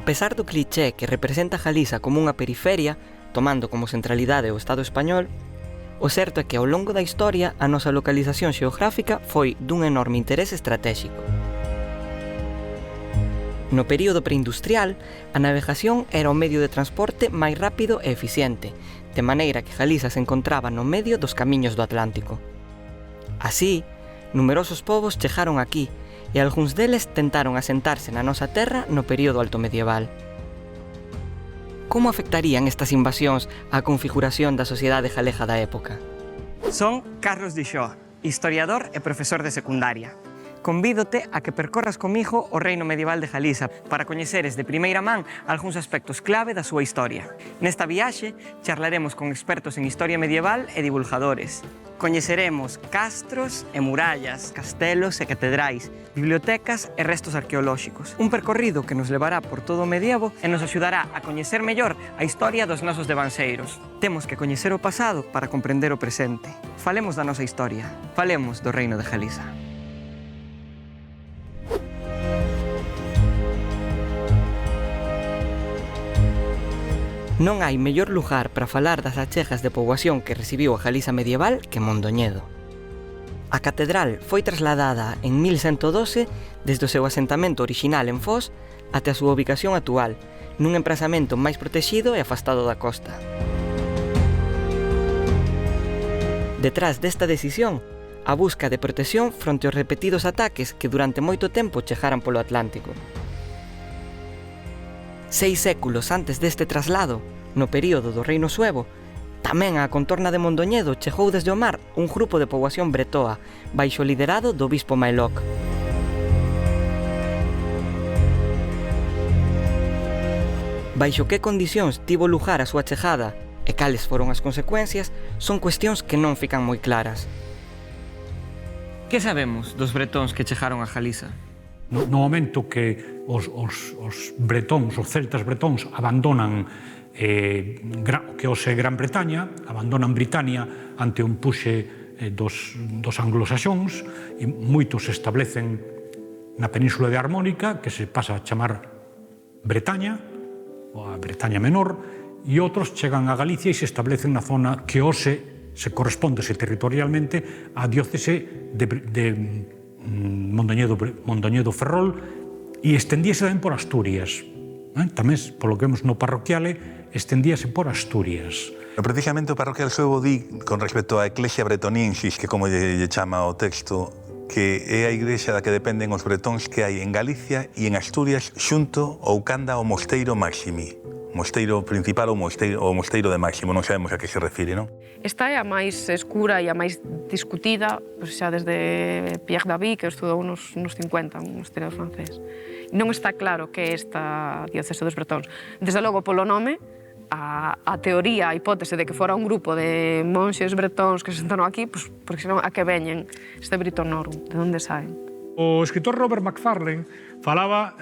A pesar do cliché que representa Galiza como unha periferia, tomando como centralidade o Estado español, o certo é que ao longo da historia a nosa localización xeográfica foi dun enorme interese estratégico. No período preindustrial, a navegación era o medio de transporte máis rápido e eficiente, de maneira que Galiza se encontraba no medio dos camiños do Atlántico. Así, numerosos povos chegaron aquí, e algúns deles tentaron asentarse na nosa terra no período altomedieval. Como afectarían estas invasións á configuración da sociedade galega da época? Son Carlos Dixó, historiador e profesor de secundaria. Convídote a que percorras comigo o reino medieval de Galiza para coñeceres de primeira man algúns aspectos clave da súa historia. Nesta viaxe, charlaremos con expertos en historia medieval e divulgadores. Coñeceremos castros e murallas, castelos e catedrais, bibliotecas e restos arqueolóxicos. Un percorrido que nos levará por todo o medievo e nos axudará a coñecer mellor a historia dos nosos devanceiros. Temos que coñecer o pasado para comprender o presente. Falemos da nosa historia. Falemos do reino de Galiza. Non hai mellor lugar para falar das achegas de poboación que recibiu a Galiza medieval que Mondoñedo. A catedral foi trasladada en 1112 desde o seu asentamento orixinal en Foz até a súa ubicación actual, nun emprazamento máis protexido e afastado da costa. Detrás desta decisión, a busca de protección fronte aos repetidos ataques que durante moito tempo chegaran polo Atlántico. 6 séculos antes deste traslado, no período do Reino Suevo, tamén á contorna de Mondoñedo chegou desde o mar un grupo de poboación bretoa, baixo o liderado do bispo Maelok. Baixo que condicións tivo lugar a súa chegada e cales foron as consecuencias son cuestións que non fican moi claras. Que sabemos dos bretóns que chegaron a Galiza? No momento que os bretóns, os celtas bretóns abandonan que hoxe Gran Bretaña, abandonan Britania ante un puxe dos anglosaxóns, e moitos se establecen na península de Armónica, que se pasa a chamar Bretaña, ou a Bretaña Menor, e outros chegan a Galicia e se establecen na zona que hoxe se correspondese territorialmente á diócese de Mondoñedo Ferrol e estendíase tamén por Asturias. Tamén, polo que vemos no parroquiale, estendíase por Asturias. Precisamente o parroquial Suevo di, con respecto á Eclesia Bretoniensis, que como lle chama o texto, que é a igrexa da que dependen os bretóns que hai en Galicia e en Asturias xunto ou canda ao Mosteiro Máximi. Mosteiro principal ou mosteiro de Máximo, non sabemos a que se refire, non? Esta é a máis escura e a máis discutida, pois xa desde Pierre David, que estudou nos 50, un historiador francés. Non está claro que é esta diocese dos bretóns. Desde logo, polo nome, a teoría, a hipótese de que fora un grupo de monxes bretóns que se sentaron aquí, pois, porque senón a que veñen este Britonorum, de onde saen? O escritor Robert Macfarlane falaba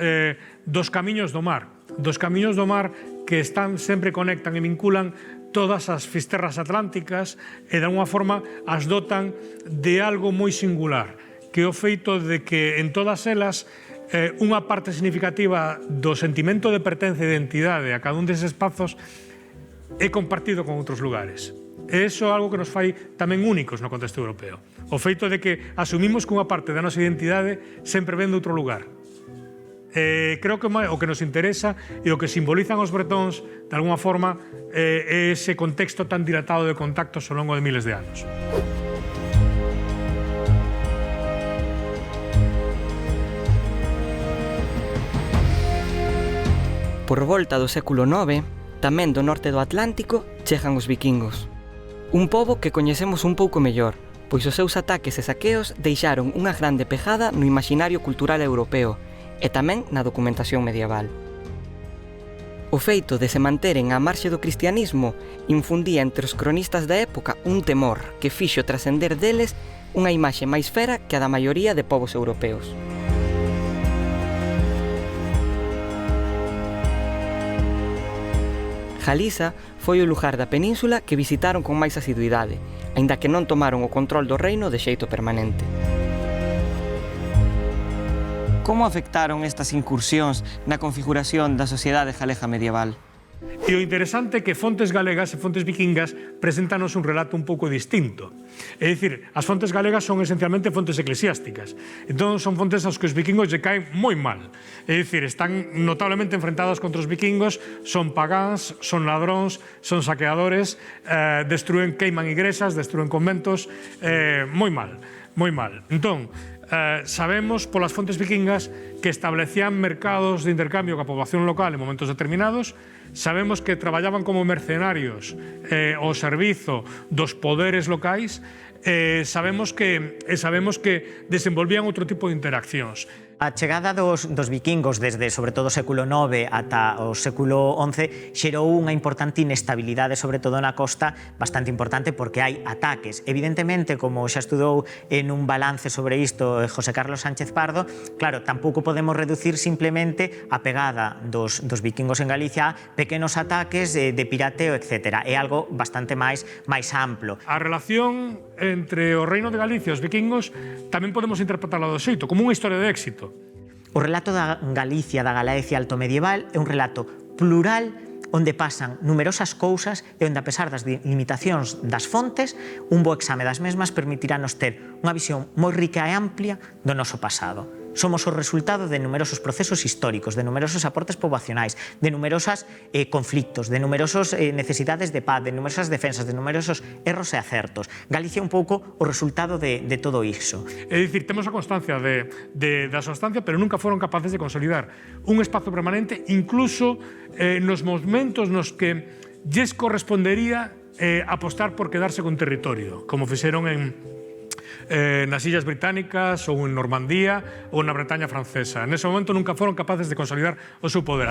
dos camiños do mar que están sempre conectan e vinculan todas as fisterras atlánticas e de alguma forma as dotan de algo moi singular, que é o feito de que en todas elas unha parte significativa do sentimento de pertenza e identidade a cada un deses espazos é compartido con outros lugares. E iso é algo que nos fai tamén únicos no contexto europeo. O feito de que asumimos que unha parte da nosa identidade sempre ven de outro lugar. Creo que o que nos interesa e o que simbolizan os bretóns, de alguna forma, é ese contexto tan dilatado de contactos ao longo de miles de anos. Por volta do século IX, tamén do norte do Atlántico, chegan os vikingos. Un pobo que coñecemos un pouco mellor, pois os seus ataques e saqueos deixaron unha grande pegada no imaxinario cultural europeo e tamén na documentación medieval. O feito de se manteren á marxe do cristianismo infundía entre os cronistas da época un temor que fixo trascender deles unha imaxe máis fera que a da maioría de povos europeos. Galiza foi o lugar da península que visitaron con máis asiduidade, aínda que non tomaron o control do reino de xeito permanente. Como afectaron estas incursións na configuración da sociedade galega medieval? E o interesante é que fontes galegas e fontes vikingas preséntanos un relato un pouco distinto. É dicir, as fontes galegas son esencialmente fontes eclesiásticas. Entón, son fontes aos que os vikingos lle caen moi mal. É dicir, están notablemente enfrentados contra os vikingos, son pagáns, son ladróns, son saqueadores, destruen, queiman igrexas, destruen conventos, moi mal, moi mal. Entón, sabemos polas fontes vikingas que establecían mercados de intercambio coa poboación local en momentos determinados. Sabemos que traballaban como mercenarios ao servizo dos poderes locais. Sabemos que desenvolvían outro tipo de interaccións. A chegada dos vikingos desde, sobre todo, o século IX ata o século XI xerou unha importante inestabilidade, sobre todo na costa, bastante importante porque hai ataques. Evidentemente, como xa estudou en un balance sobre isto José Carlos Sánchez Pardo, claro, tampouco podemos reducir simplemente a pegada dos vikingos en Galicia a pequenos ataques de pirateo, etc. É algo bastante máis amplo. A relación entre o Reino de Galicia e os vikingos tamén podemos interpretarla do xeito, como unha historia de éxito. O relato da Galicia, da Galaecia altomedieval, é un relato plural onde pasan numerosas cousas e onde, a pesar das limitacións das fontes, un bo exame das mesmas permitirános ter unha visión moi rica e amplia do noso pasado. Somos o resultado de numerosos procesos históricos, de numerosos aportes poboacionais, de numerosos conflictos, de numerosas necesidades de paz, de numerosas defensas, de numerosos erros e acertos. Galicia é un pouco o resultado de todo iso. É dicir, temos a constancia da súa estancia, pero nunca foron capaces de consolidar un espazo permanente, incluso nos momentos nos que lles correspondería apostar por quedarse con territorio, como fixeron nas Illas Británicas ou en Normandía ou na Bretaña francesa. Nese momento nunca foron capaces de consolidar o seu poder.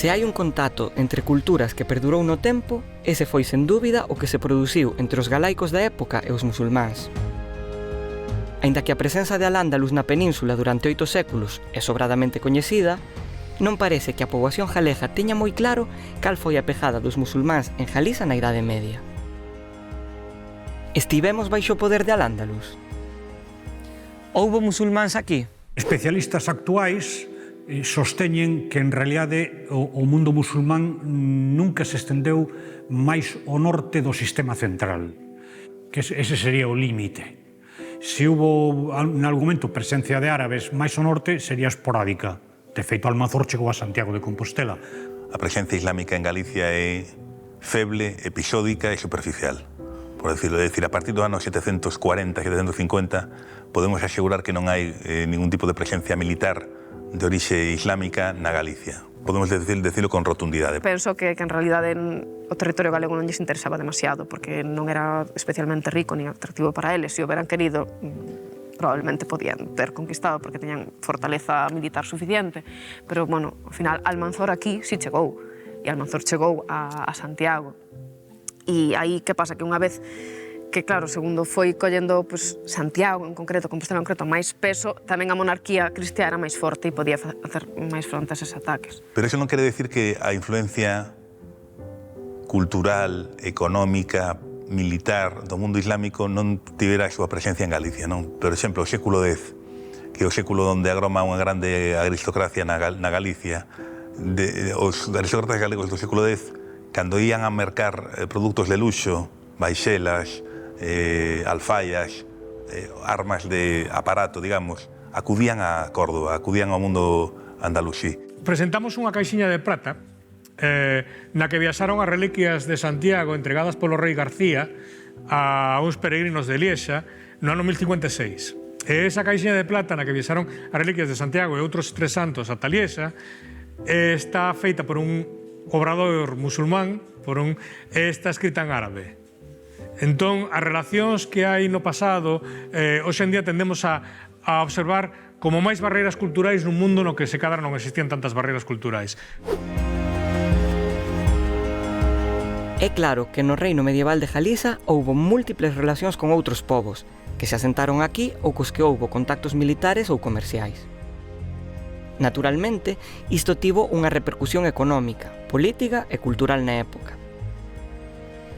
Se hai un contacto entre culturas que perdurou no tempo, ese foi sen dúbida o que se produciu entre os galaicos da época e os musulmáns. Aínda que a presenza de Al-Ándalus na península durante 8 séculos é sobradamente coñecida, non parece que a poboación galega teña moi claro cal foi a pegada dos musulmáns en Galiza na Idade Media. Estivemos baixo o poder de Al-Ándalus? Houbo musulmáns aquí? Especialistas actuais sosteñen que en realidade o mundo musulmán nunca se estendeu máis ao norte do sistema central, que ese sería o límite. Se hubo en algún momento presencia de árabes máis ao norte, sería esporádica. De feito, Almanzor chegou a Santiago de Compostela. A presencia islámica en Galicia é feble, episódica e superficial. Por decirlo, é dicir, a partir do ano 740, 750, podemos asegurar que non hai ningún tipo de presencia militar de orixe islámica na Galicia. Podemos decirlo con rotundidade. Penso que en realidade o territorio galego non lles interesaba demasiado, porque non era especialmente rico ni atractivo para eles. Se o hubieran querido, probablemente podían ter conquistado, porque teñan fortaleza militar suficiente. Pero, bueno, ao final, Almanzor aquí si chegou. E Almanzor chegou a Santiago. E aí, que pasa? Que unha vez que, claro, segundo foi collendo Santiago, en concreto, Compostela en concreto, máis peso, tamén a monarquía cristiana era máis forte e podía facer máis fronte a eses ataques. Pero eso non quere decir que a influencia cultural, económica, militar do mundo islámico non tivera a súa presencia en Galicia, non? Por exemplo, o século X, que é o século onde agroma unha grande aristocracia na Galicia, os aristócratas galegos do século X, cando ían a mercar produtos de luxo, baixelas, alfaias, armas de aparato, digamos, acudían a Córdoba, acudían ao mundo andalusí. Presentamos unha caixiña de prata na que viaxaron as reliquias de Santiago entregadas polo rei García a uns peregrinos de Liexa no ano 1056. E esa caixiña de plata na que viaxaron as reliquias de Santiago e outros 3 santos ata Liexa está feita por un obrador musulmán, está escrita en árabe. Entón, as relacións que hai no pasado, hoxe en día tendemos a observar como máis barreiras culturais nun mundo no que se cadra non existían tantas barreiras culturais. É claro que no reino medieval de Galiza houbo múltiples relacións con outros povos, que se asentaron aquí ou cos que houbo contactos militares ou comerciais. Naturalmente, isto tivo unha repercusión económica, política e cultural na época.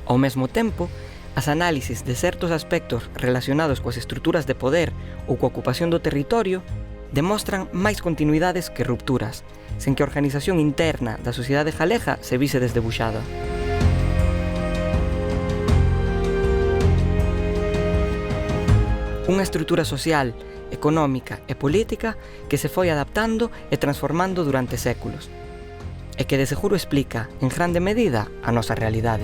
Ao mesmo tempo, as análisis de certos aspectos relacionados coas estruturas de poder ou coa ocupación do territorio demostran máis continuidades que rupturas, sen que a organización interna da sociedade galega se vise desdebuxada. Unha estrutura social, económica e política que se foi adaptando e transformando durante séculos, e que de seguro explica, en grande medida, a nosa realidade.